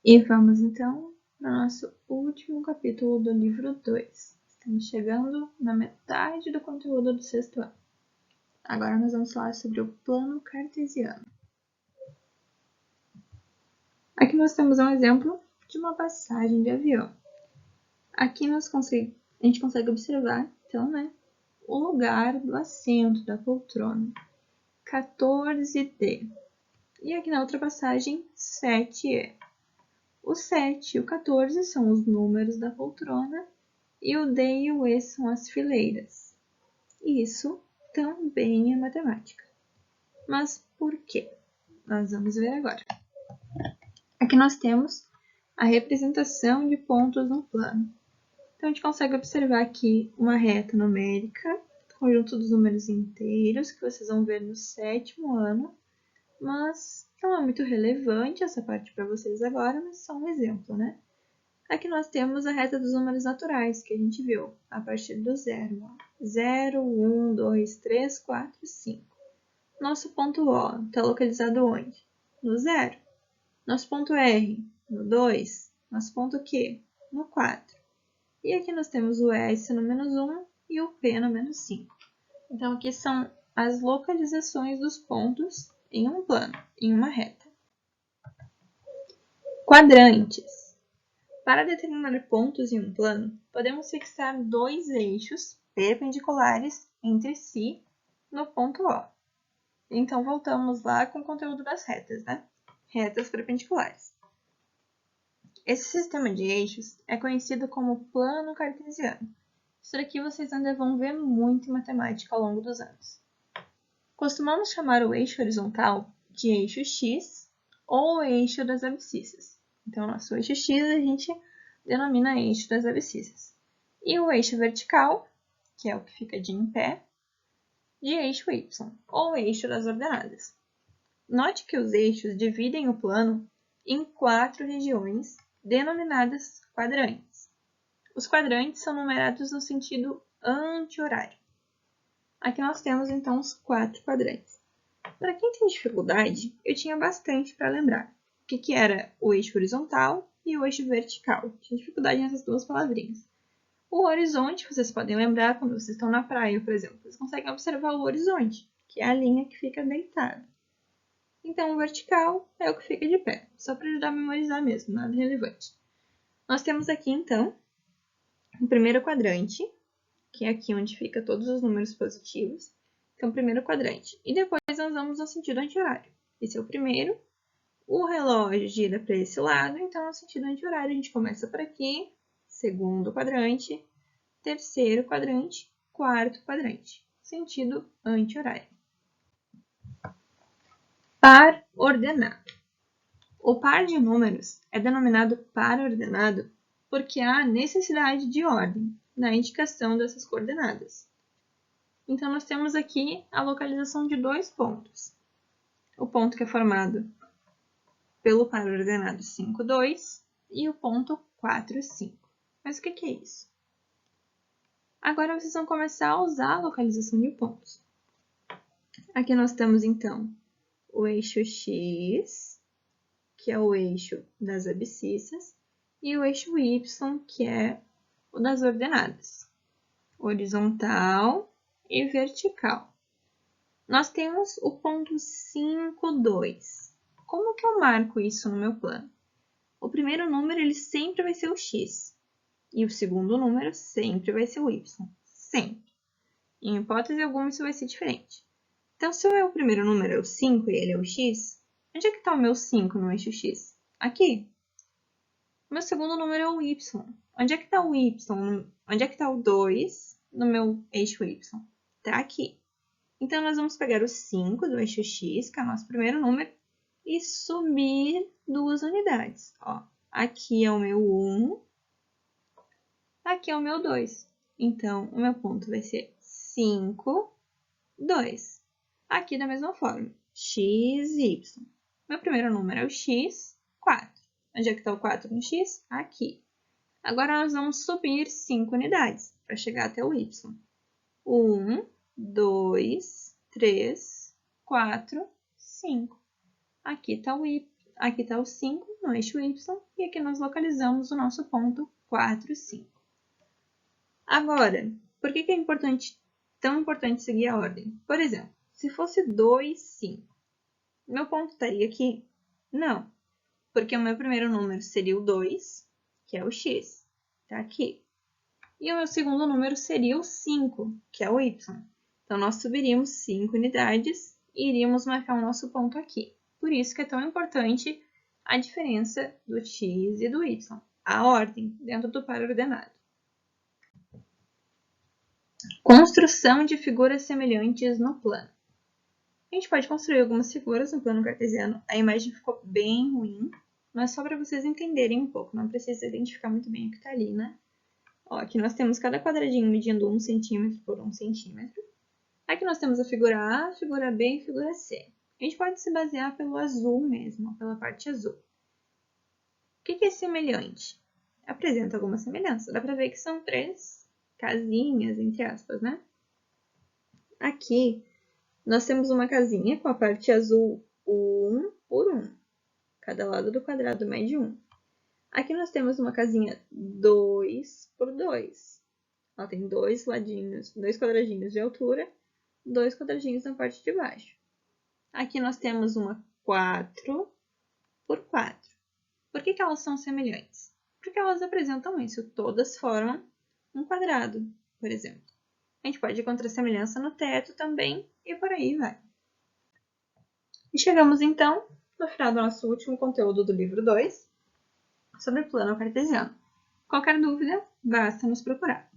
E vamos então para o nosso último capítulo do livro 2. Estamos chegando na metade do conteúdo do 6º ano. Agora nós vamos falar sobre o plano cartesiano. Aqui nós temos um exemplo de uma passagem de avião. Aqui a gente consegue observar, então, o lugar do assento, da poltrona. 14D. E aqui na outra passagem, 7E. O 7 e o 14 são os números da poltrona e o D e o E são as fileiras. Isso também é matemática. Mas por quê? Nós vamos ver agora. Aqui nós temos a representação de pontos no plano. Então, a gente consegue observar aqui uma reta numérica, conjunto dos números inteiros, que vocês vão ver no 7º ano, mas não é muito relevante essa parte para vocês agora, mas só um exemplo, Aqui nós temos a reta dos números naturais, que a gente viu, a partir do 0. 0, 1, 2, 3, 4, 5. Nosso ponto O está localizado onde? No 0. Nosso ponto R, no 2. Nosso ponto Q, no 4. E aqui nós temos o S no menos 1 e o P no menos 5. Então, aqui são as localizações dos pontos em um plano, em uma reta. Quadrantes. Para determinar pontos em um plano, podemos fixar dois eixos perpendiculares entre si no ponto O. Então, voltamos lá com o conteúdo das retas, Retas perpendiculares. Esse sistema de eixos é conhecido como plano cartesiano. Isso daqui vocês ainda vão ver muito em matemática ao longo dos anos. Costumamos chamar o eixo horizontal de eixo X ou eixo das abscissas. Então, nosso eixo X a gente denomina eixo das abscissas. E o eixo vertical, que é o que fica de em pé, de eixo Y, ou eixo das ordenadas. Note que os eixos dividem o plano em 4 regiões, denominadas quadrantes. Os quadrantes são numerados no sentido anti-horário. Aqui nós temos, então, os 4 quadrantes. Para quem tem dificuldade, eu tinha bastante para lembrar o que era o eixo horizontal e o eixo vertical. Tinha dificuldade nessas duas palavrinhas. O horizonte, vocês podem lembrar quando vocês estão na praia, por exemplo. Vocês conseguem observar o horizonte, que é a linha que fica deitada. Então, o vertical é o que fica de pé, só para ajudar a memorizar mesmo, nada relevante. Nós temos aqui, então, o primeiro quadrante, que é aqui onde fica todos os números positivos, que é o primeiro quadrante. E depois nós vamos no sentido anti-horário. Esse é o primeiro. O relógio gira para esse lado, então no sentido anti-horário a gente começa por aqui, segundo quadrante, terceiro quadrante, quarto quadrante, sentido anti-horário. Par ordenado. O par de números é denominado par ordenado porque há necessidade de ordem na indicação dessas coordenadas. Então, nós temos aqui a localização de dois pontos. O ponto que é formado pelo par ordenado 5, 2 e o ponto 4, 5. Mas o que é isso? Agora, vocês vão começar a usar a localização de pontos. Aqui nós temos, então, o eixo X, que é o eixo das abscissas, e o eixo Y, que é o das ordenadas, horizontal e vertical. Nós temos o ponto 5, 2. Como que eu marco isso no meu plano? O primeiro número ele sempre vai ser o X, e o segundo número sempre vai ser o Y, sempre. Em hipótese alguma isso vai ser diferente. Então, se o meu primeiro número é o 5 e ele é o X, onde é que está o meu 5 no eixo X? Aqui. O meu segundo número é o Y. Onde é que está o Y? Onde é que está o 2 no meu eixo Y? Está aqui. Então, nós vamos pegar o 5 do eixo X, que é o nosso primeiro número, e subir 2 unidades. Ó, aqui é o meu 1, aqui é o meu 2. Então, o meu ponto vai ser 5, 2. Aqui da mesma forma, x e y. Meu primeiro número é o x, 4. Onde é que está o 4 no x? Aqui. Agora, nós vamos subir 5 unidades para chegar até o y. 1, 2, 3, 4, 5. Aqui está o 5, no eixo Y, e aqui nós localizamos o nosso ponto 4, 5. Agora, por que é tão importante seguir a ordem? Por exemplo, se fosse 2, 5, meu ponto estaria aqui? Não, porque o meu primeiro número seria o 2, que é o x, está aqui. E o meu segundo número seria o 5, que é o y. Então, nós subiríamos 5 unidades e iríamos marcar o nosso ponto aqui. Por isso que é tão importante a diferença do x e do y, a ordem dentro do par ordenado. Construção de figuras semelhantes no plano. A gente pode construir algumas figuras no plano cartesiano. A imagem ficou bem ruim, mas só para vocês entenderem um pouco. Não precisa identificar muito bem o que está ali, né? Ó, aqui nós temos cada quadradinho medindo 1 centímetro por 1 centímetro. Aqui nós temos a figura A, a figura B e a figura C. A gente pode se basear pelo azul mesmo, pela parte azul. O que é semelhante? Apresenta alguma semelhança. Dá para ver que são 3 casinhas, entre aspas, né? Aqui nós temos uma casinha com a parte azul 1 por 1. Cada lado do quadrado mede 1. Aqui nós temos uma casinha 2 por 2. Ela tem 2 ladinhos, 2 quadradinhos de altura, 2 quadradinhos na parte de baixo. Aqui nós temos uma 4 por 4. Por que elas são semelhantes? Porque elas apresentam isso. Todas formam um quadrado, por exemplo. A gente pode encontrar semelhança no teto também e por aí vai. E chegamos então no final do nosso último conteúdo do livro 2, sobre o plano cartesiano. Qualquer dúvida, basta nos procurar.